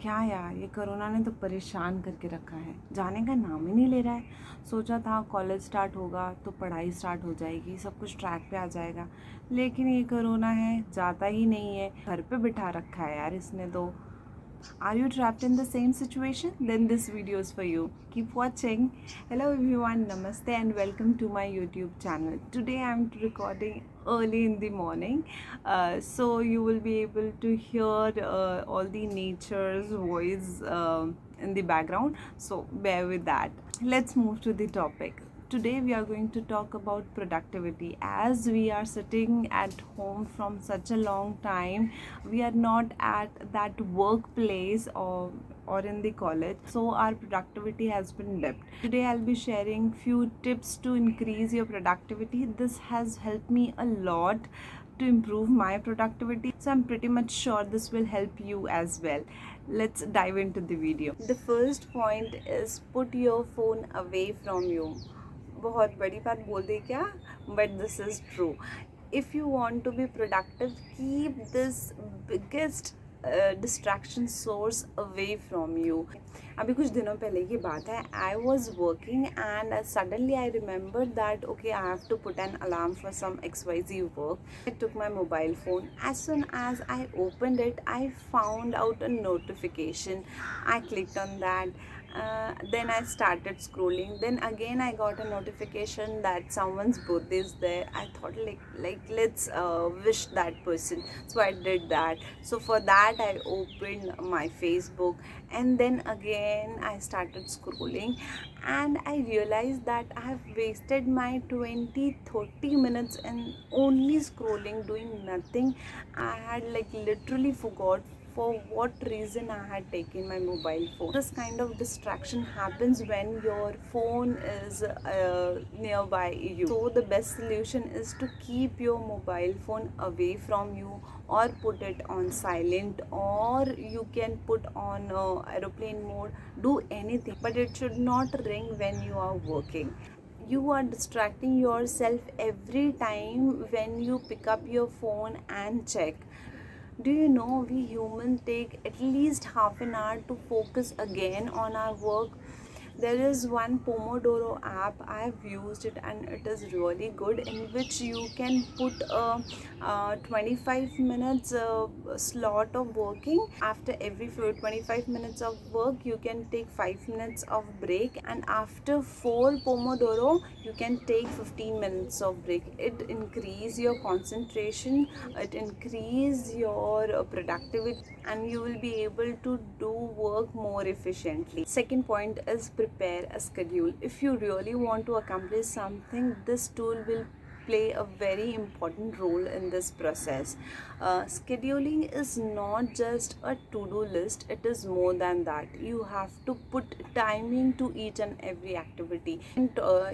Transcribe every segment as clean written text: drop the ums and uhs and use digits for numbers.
क्या यार, ये कोरोना ने तो परेशान करके रखा है, जाने का नाम ही नहीं ले रहा है। सोचा था कॉलेज स्टार्ट होगा तो पढ़ाई स्टार्ट हो जाएगी, सब कुछ ट्रैक पे आ जाएगा, लेकिन ये कोरोना है, जाता ही नहीं है, घर पे बिठा रखा है यार इसने तो। Are you trapped in the same situation? Then this video is for you. Keep watching. Hello everyone, namaste and welcome to my YouTube channel. Today I am recording early in the morning, so you will be able to hear all the nature's voice in the background. So bear with that. Let's move to the topic. Today we are going to talk about productivity. As we are sitting at home from such a long time, we are not at that workplace or in the college, so our productivity has been dipped. Today I'll be sharing few tips to increase your productivity. This has helped me a lot to improve my productivity, so I'm pretty much sure this will help you as well. Let's dive into the video. The first point is put your phone away from you. बहुत बड़ी बात बोल दी क्या, but this is true. If you want to be productive, keep this biggest distraction source away from you. अभी कुछ दिनों पहले की बात है, I was working and suddenly I remembered that okay, I have to put an alarm for some XYZ work. I took my mobile phone. As soon as I opened it, I found out a notification. I clicked on that. Then I started scrolling. Then again I got a notification that someone's birthday is there. I thought like let's wish that person. So I did that. So for that I opened my Facebook, and then again I started scrolling, and I realized that I have wasted my 20-30 minutes in only scrolling, doing nothing. I had like literally forgot for what reason I had taken my mobile phone. This kind of distraction happens when your phone is nearby you. So the best solution is to keep your mobile phone away from you, or put it on silent, or you can put on aeroplane mode. Do anything, but it should not ring when you are working. You are distracting yourself every time when you pick up your phone and check. Do you know we humans take at least half an hour to focus again on our work? There is one Pomodoro app, I have used it and it is really good, in which you can put a 25 minutes slot of working. After every 25 minutes of work, you can take 5 minutes of break, and after 4 Pomodoro, you can take 15 minutes of break. It increase your concentration, it increase your productivity, and you will be able to do work more efficiently. Second point is prepare a schedule. If you really want to accomplish something, this tool will play a very important role in this process. Scheduling is not just a to-do list, it is more than that. You have to put timing to each and every activity, and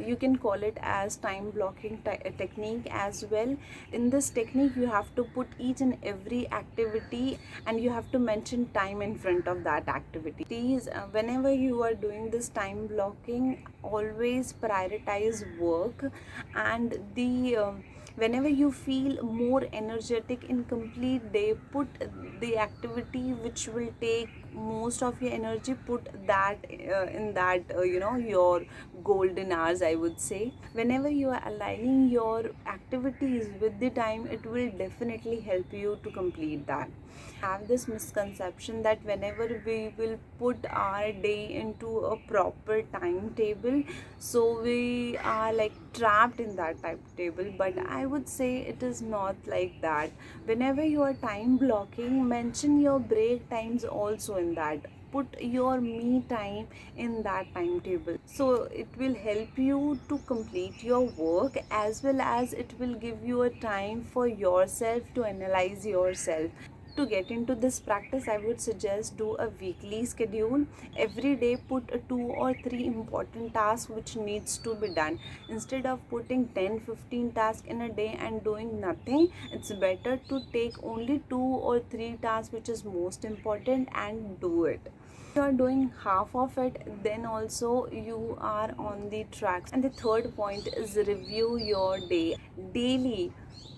you can call it as time blocking technique as well. In this technique, you have to put each and every activity, and you have to mention time in front of that activity. Please, whenever you are doing this time blocking, always prioritize work, and whenever you feel more energetic in complete day, put the activity which will take most of your energy, put that in that your golden hours, I would say. Whenever you are aligning your activities with the time, it will definitely help you to complete that. Have this misconception that whenever we will put our day into a proper timetable, so we are like trapped in that timetable, but I would say it is not like that. Whenever you are time blocking, mention your break times also in that. Put your me time in that timetable, so it will help you to complete your work, as well as it will give you a time for yourself to analyze yourself. To get into this practice, I would suggest do a weekly schedule. Every day put 2 or 3 important tasks which needs to be done. Instead of putting 10-15 tasks in a day and doing nothing, it's better to take only 2 or 3 tasks which is most important and do it. If you are doing half of it, then also you are on the track. And the third point is review your day daily.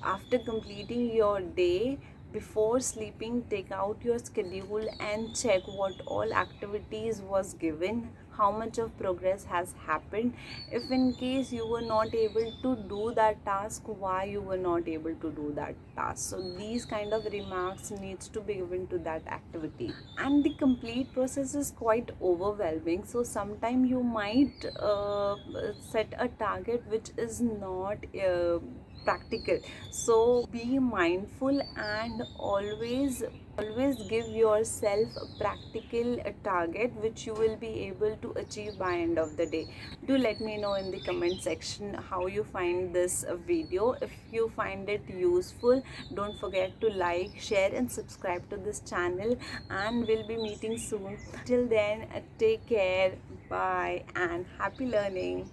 After completing your day, Before sleeping, take out your schedule and check what all activities was given, how much of progress has happened. If in case you were not able to do that task, why you were not able to do that task. So these kind of remarks needs to be given to that activity. And the complete process is quite overwhelming, so sometimes you might set a target which is not practical. So be mindful and always give yourself a practical target which you will be able to achieve by end of the day. Do let me know in the comment section how you find this video. If you find it useful, don't forget to like, share and subscribe to this channel, and we'll be meeting soon. Till then, take care, bye and happy learning.